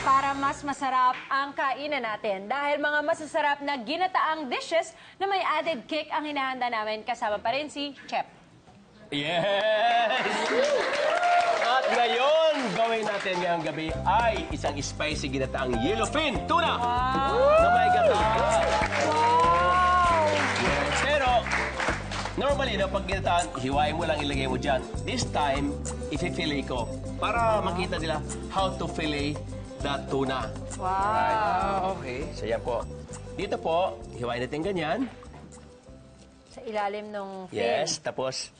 para mas masarap ang kainan natin. Dahil mga masasarap na ginataang dishes na may added kick ang hinahanda namin, kasama pa rin si Chef. Yes! At ngayon, gawin natin ngayong gabi ay isang spicy ginataang yellowfin tuna. Na may gata. Yes. Pero, normally, pag ginataan, hiwain mo lang, ilagay mo dyan. This time, i-fillet ko para makita nila how to fillet the tuna. Wow! Right. Okay. So, yan po. Dito po, hiwain natin ganyan. Sa ilalim ng fin. Yes, tapos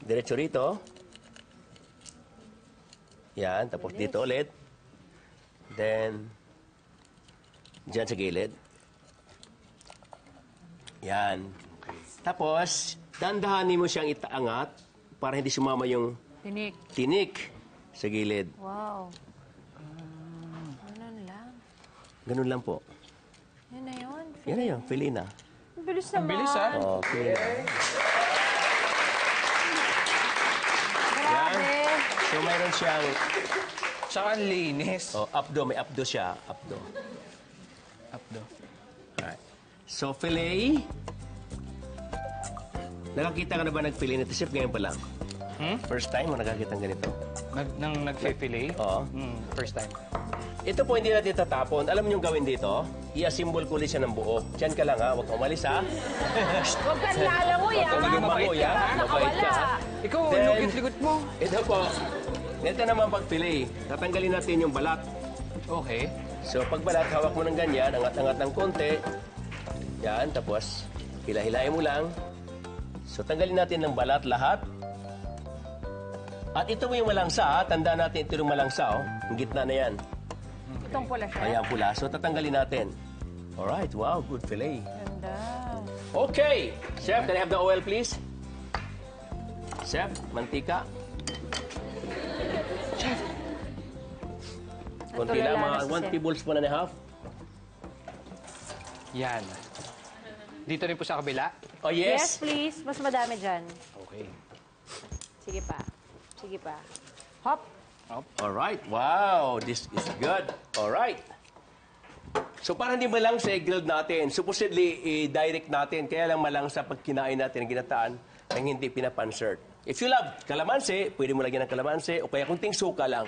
diretso rito. Yan, tapos dito ulit. Then, dyan sa gilid. Yan. Tapos, dandahanin mo siyang itaangat para hindi sumama yung tinik sa gilid. Wow. Ganun lang. Ganun lang po. Yan na yun. Yan na yun, fillet na. Ang bilis naman. Ang bilis, ha? Oh, fillet na. Grabe. So, mayroon siyang Tsaka ang linis. abdo. May abdo siya. Abdo. Abdo. Alright. So, fillet. Nakakita ka na ba nag-fillet nito, Chef? Ngayon pa lang. First time mo nakakita ng ganito? Nang nag-fillet? Oo. First time. Ito po, hindi natin tatapon. Alam niyo yung gawin dito? I-assemble ko ulit siya ng buo. Diyan ka lang, ha? Huwag ka umalis, ha? Huwag kang lalangoy, Huwag ka maging makuya. Mabait ka, ha? Ikaw, Then, lugit-ligot mo. Ito po. Ito naman pag-fillet. Tatanggalin natin yung balat. Okay. So, pag balat, hawak mo ng ganyan. Angat-angat ng konti. Yan, tapos hila-hilahin mo lang. So, tanggalin natin ng balat lahat. At ito mo yung malangsa, ha? Tandaan natin ito yung malangsa, oh. Yung gitna na yan. Itong pula siya. Ayan pula. So, tatanggalin natin. Alright, wow, good fillet. Ganda. Okay! Chef, can I have the oil, please? Chef, mantika. Chef! Kunti lang, mga 1 tablespoon and a half. Yan. Dito rin po sa kabila. Oh, Yes, yes? please. Mas madami dyan. Okay. Sige pa. Sige pa. Hop. Alright, wow, this is good. Alright. So, para hindi malangsa, i-grilled natin. Supposedly, i-direct natin. Kaya lang malangsa pag kinain natin ang ginataan ang hindi pinapansert. If you love kalamansi, pwede mo lagyan ng kalamansi o kaya kunting suka lang.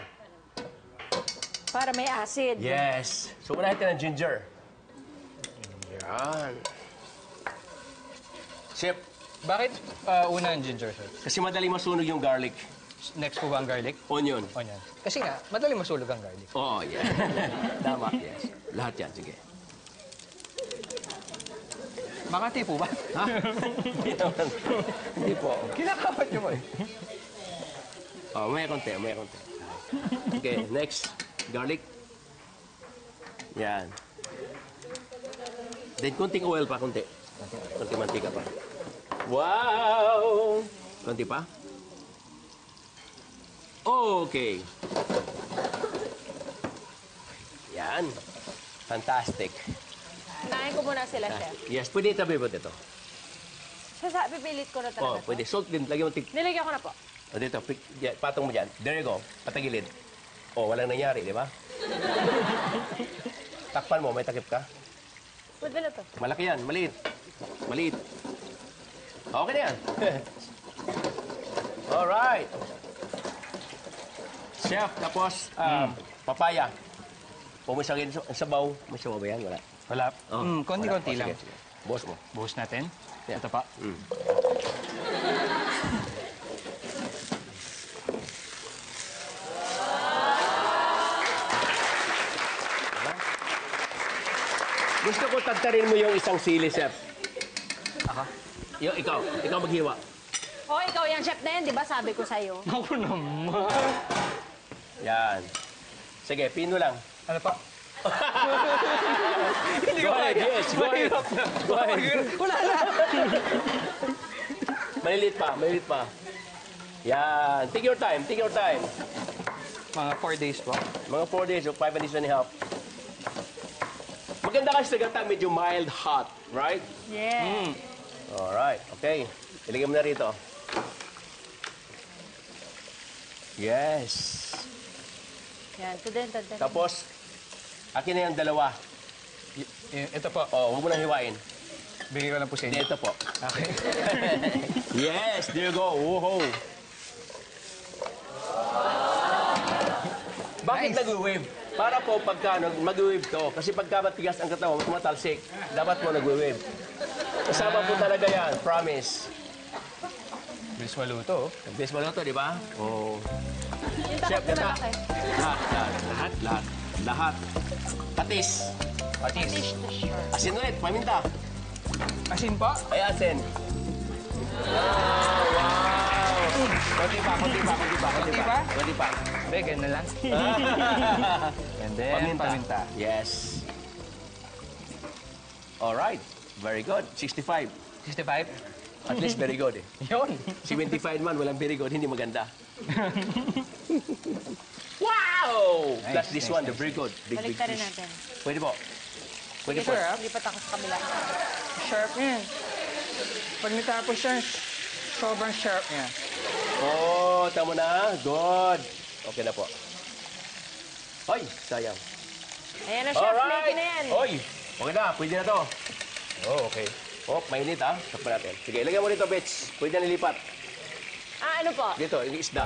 Para may acid. Yes. So, unahin natin ang ginger. Yan. Chef, Bakit una ang ginger, sir? kasi madali masunog yung garlic. Next po ba ang garlic? Onion. Onion. Kasi nga, madali masulog ang garlic. Oh, yeah. Tama, yes. Lahat yan, sige. Makati po ba? Ha? Hindi naman. Hindi po. Kinakapat niyo ba eh? Oh, may konti, may konti. Okay, next. Garlic. Yan. Then, konting oil pa, konti. Konting mantika pa. Wow! Konti pa. Okay. Yan. Fantastic. Kinain ko muna sila, chef. Yes, pwede itabi mo dito. Siya, pipilit ko na Oh, talaga. pwede. Salt din. Lagyan mo tik. Nilagyan ko na po. O dito, patong mo dyan. There you go. Patagilid. O, walang nangyari, di ba? Takpan mo, may takip ka. Pwede na to. Malaki yan, maliit. Maliit. Okay na yan. Alright. Chef, tapos, papaya. Pumisagin sa sabaw. May sabaw ba yan? Wala. Wala. Oh, Konti-konti wala. lang. Sige, sige. Buhos mo. Buhos natin. Yeah. Ito pa. Gusto ko tagtarin mo yung isang sili, Chef. Aha. Yung ikaw maghiwa. Oh, ikaw yung chef na yan, di ba? Sabi ko sa'yo. Ako naman. Yan. Sige, pino lang. Ano pa? Go ahead, yes. Go ahead. Go ahead. Wala na. Maliliit pa, maliliit pa. Yan. Take your time, take your time. Mga 4 days po. Mga 4 days o 5 days and a half. Maganda kasi sa gata, medyo mild hot, right? Yeah. Alright, okay. Ilagay mo na rito. Yes. Yan, to din. Tapos, akin na yung dalawa. Ito po. Oh, huwag mo nang hiwain. Bigay ko lang po sa Hindi, inyo. ito po. Okay. Yes, there you go. Woohoo. Bakit Nice. nag-wave? Para po pagka mag-wave to, kasi pagka matigas ang katawan, tumatalsik, dapat mo nag-wave. Kasama po talaga yan, promise. Bilis maluto. Best mo lang to, di ba? Oo. Yung Chef, takot na gata. malaki. Lahat. Patis. Patis. Fish to sure. Asin ulit, paminta. Asin pa? Ay, asin. Oh, wow. Kunti pa. Kunti pa? Kunti pa. Hindi, ganun lang. And then, paminta. Yes. All right. Very good. 65. 65? At least very good eh. Yun. 75 man, walang very good, hindi maganda. Wow! Nice, Plus this nice, one, the nice. very good. Big Balik rin fish. natin. Pwede po. Pwede po. Sure, ah. Lipat ako sa kabila. Sharp yan. Pag natapos siya, sobrang sharp niya. Oh, tamo na. Good. Okay na po. Ay, sayang. Ayan na, chef. Ready na yan. Oy, okay na. Pwede na to. Oh, okay. Oh, mainit ah. Takpan natin. Sige, ilagay mo dito, Bets. Pwede na nilipat. Ah, ano po? Dito, yung isda.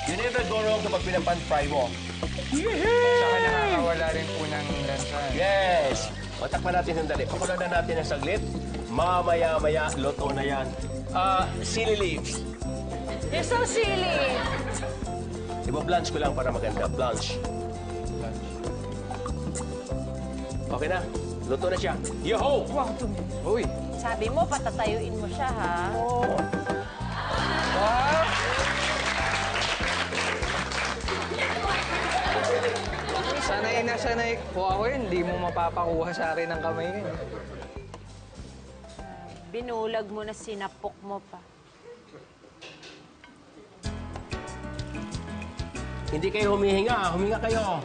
You never go wrong kapag pinapan-fry mo. Saka nakakawala rin po ng lansa. Yes! Matakpan natin sandali. Pakulan na natin ang saglit. Mamaya-maya, luto na yan. Chili leaves. You're so silly. Iba-blanch ko lang para maganda. Blanch. Okay na. Luto na siya. Yo-ho! Uy! Sabi mo, patatayuin mo siya, ha? Wow! Sanay na sanay po ako yun. Hindi mo mapapakuha sa akin ng kamay yun. Binulag mo na, sinapok mo pa. Hindi kayo humihinga. Huminga kayo.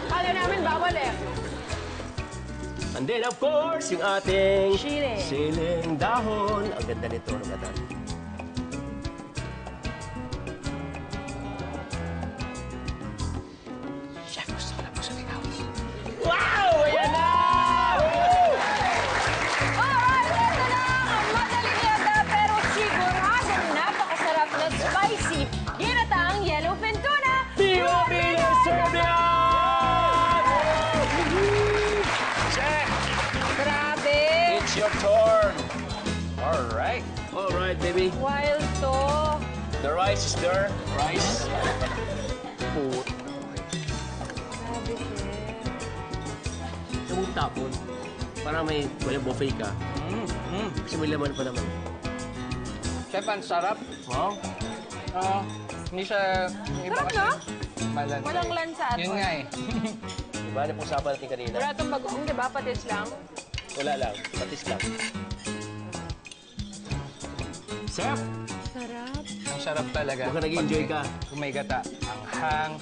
Kala namin bawal eh. And then, of course, yung ating Chili. siling dahon. Ang ganda nito. Ang ganda. Chef, gusto ko na po sa ikaw. Wow! Ayan na! Alright, ito na ang madaling yata pero siguradong napakasarap na spicy ginataang yellowfin tuna. Pino Serbian! Chef! Grabe! It's your turn. Alright. All right, baby. Wild to. The rice is there. Rice. Food. Grabe, chef. Ito mong tapon. Para may buffet ka. Kasi may laman pa naman. Chef, ang sarap. Wow. Hindi siya... Hindi Sarap, no? Malansa. Walang lansa at Yun all. nga eh. Diba, napag-usapan natin kanina? Wala itong bagong, di ba? Patis lang. Wala lang. Patis lang. Chef, Sarap. Ang sarap talaga. baka nag-enjoy ka. Kung may gata, ang hang,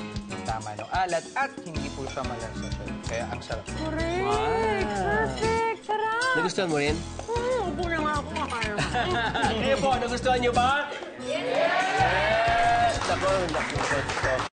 tama ng alat, at hindi po siya malansa siya. Kaya ang sarap. Correct. Wow. Perfect. Sarap. Nagustuhan mo rin? Upo na nga ako makain. Kayo po, nagustuhan niyo ba? Yes! Ako, nagustuhan ko.